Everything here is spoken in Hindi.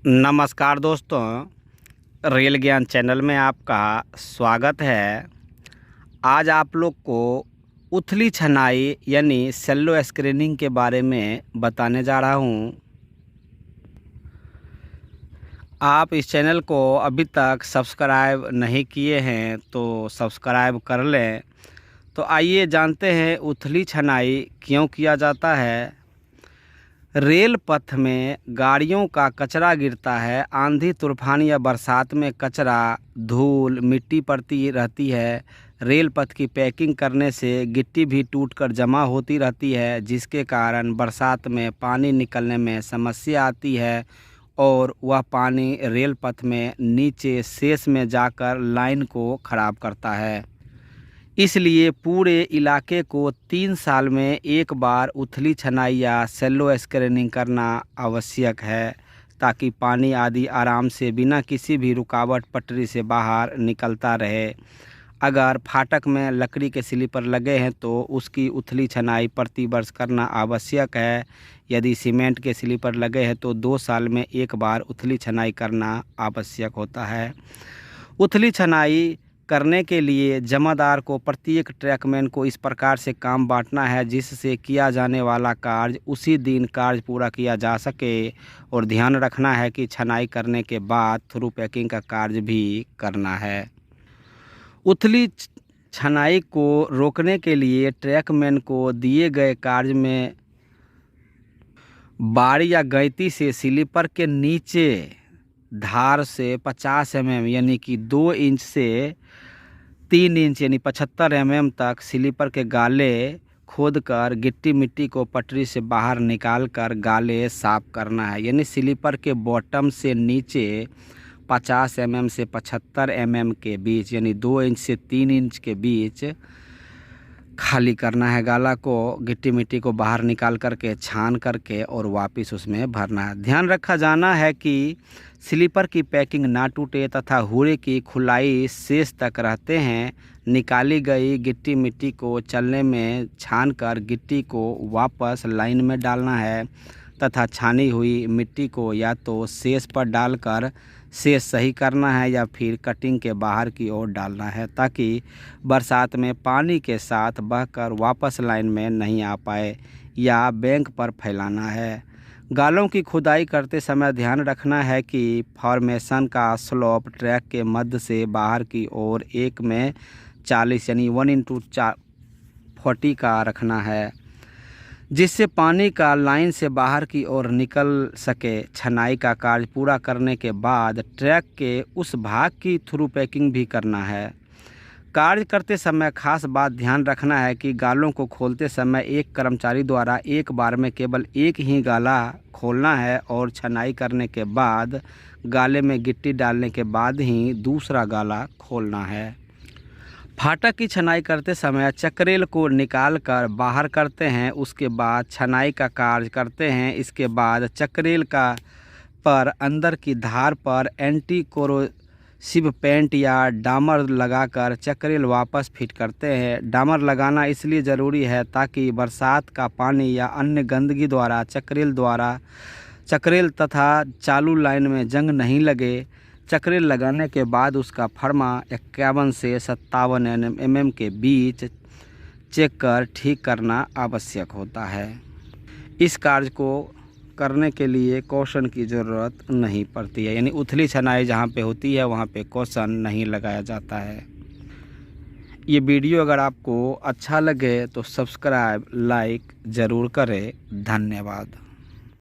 नमस्कार दोस्तों, रेल ज्ञान चैनल में आपका स्वागत है। आज आप लोग को उथली छनाई यानी सेल्लो स्क्रीनिंग के बारे में बताने जा रहा हूँ। आप इस चैनल को अभी तक सब्सक्राइब नहीं किए हैं तो सब्सक्राइब कर लें। तो आइए जानते हैं उथली छनाई क्यों किया जाता है। रेल पथ में गाड़ियों का कचरा गिरता है। आंधी तूफान या बरसात में कचरा, धूल, मिट्टी पड़ती रहती है। रेल पथ की पैकिंग करने से गिट्टी भी टूटकर जमा होती रहती है, जिसके कारण बरसात में पानी निकलने में समस्या आती है और वह पानी रेल पथ में नीचे शेष में जाकर लाइन को खराब करता है। इसलिए पूरे इलाके को 3 साल में एक बार उथली छनाई या सेल्लो स्क्रीनिंग करना आवश्यक है, ताकि पानी आदि आराम से बिना किसी भी रुकावट पटरी से बाहर निकलता रहे। अगर फाटक में लकड़ी के स्लीपर लगे हैं तो उसकी उथली छनाई प्रति वर्ष करना आवश्यक है। यदि सीमेंट के स्लीपर लगे हैं तो 2 साल में एक बार उथली छनाई करना आवश्यक होता है। उथली छनाई करने के लिए जमादार को प्रत्येक ट्रैकमैन को इस प्रकार से काम बांटना है, जिससे किया जाने वाला कार्य उसी दिन कार्य पूरा किया जा सके। और ध्यान रखना है कि छनाई करने के बाद थ्रू पैकिंग का कार्य भी करना है। उथली छनाई को रोकने के लिए ट्रैकमैन को दिए गए कार्य में बारी या गैंती से स्लीपर के नीचे धार से 50 mm यानी कि 2 इंच से 3 इंच यानी 75 mm तक स्लीपर के गाले खोदकर गिट्टी मिट्टी को पटरी से बाहर निकाल कर गाले साफ करना है। यानी स्लीपर के बॉटम से नीचे 50 mm से 75 mm के बीच यानी 2 इंच से 3 इंच के बीच खाली करना है। गाला को गिट्टी मिट्टी को बाहर निकाल करके छान करके और वापस उसमें भरना है। ध्यान रखा जाना है कि स्लीपर की पैकिंग ना टूटे तथा हुए की खुलाई शेष तक रहते हैं। निकाली गई गिट्टी मिट्टी को चलने में छान कर गिट्टी को वापस लाइन में डालना है तथा छानी हुई मिट्टी को या तो शेष पर डालकर शेष सही करना है या फिर कटिंग के बाहर की ओर डालना है, ताकि बरसात में पानी के साथ बहकर वापस लाइन में नहीं आ पाए, या बैंक पर फैलाना है। गालों की खुदाई करते समय ध्यान रखना है कि फॉर्मेशन का स्लोप ट्रैक के मध्य से बाहर की ओर 1 में 40 यानी 1:40 का रखना है, जिससे पानी का लाइन से बाहर की ओर निकल सके। छनाई का कार्य पूरा करने के बाद ट्रैक के उस भाग की थ्रू पैकिंग भी करना है। कार्य करते समय खास बात ध्यान रखना है कि गालों को खोलते समय एक कर्मचारी द्वारा एक बार में केवल एक ही गाला खोलना है और छनाई करने के बाद गाले में गिट्टी डालने के बाद ही दूसरा गाला खोलना है। फाटक की छनाई करते समय चक्रेल को निकाल कर बाहर करते हैं, उसके बाद छनाई का कार्य करते हैं। इसके बाद चक्रेल का पर अंदर की धार पर एंटी कोरोसिव पेंट या डामर लगाकर चक्रेल वापस फिट करते हैं। डामर लगाना इसलिए ज़रूरी है ताकि बरसात का पानी या अन्य गंदगी द्वारा चक्रेल तथा चालू लाइन में जंग नहीं लगे। चक्रेल लगाने के बाद उसका फर्मा 51 से 57 mm के बीच चेक कर ठीक करना आवश्यक होता है। इस कार्य को करने के लिए कौशन की ज़रूरत नहीं पड़ती है, यानी उथली छनाई जहाँ पे होती है वहाँ पे कौशन नहीं लगाया जाता है। ये वीडियो अगर आपको अच्छा लगे तो सब्सक्राइब लाइक ज़रूर करें। धन्यवाद।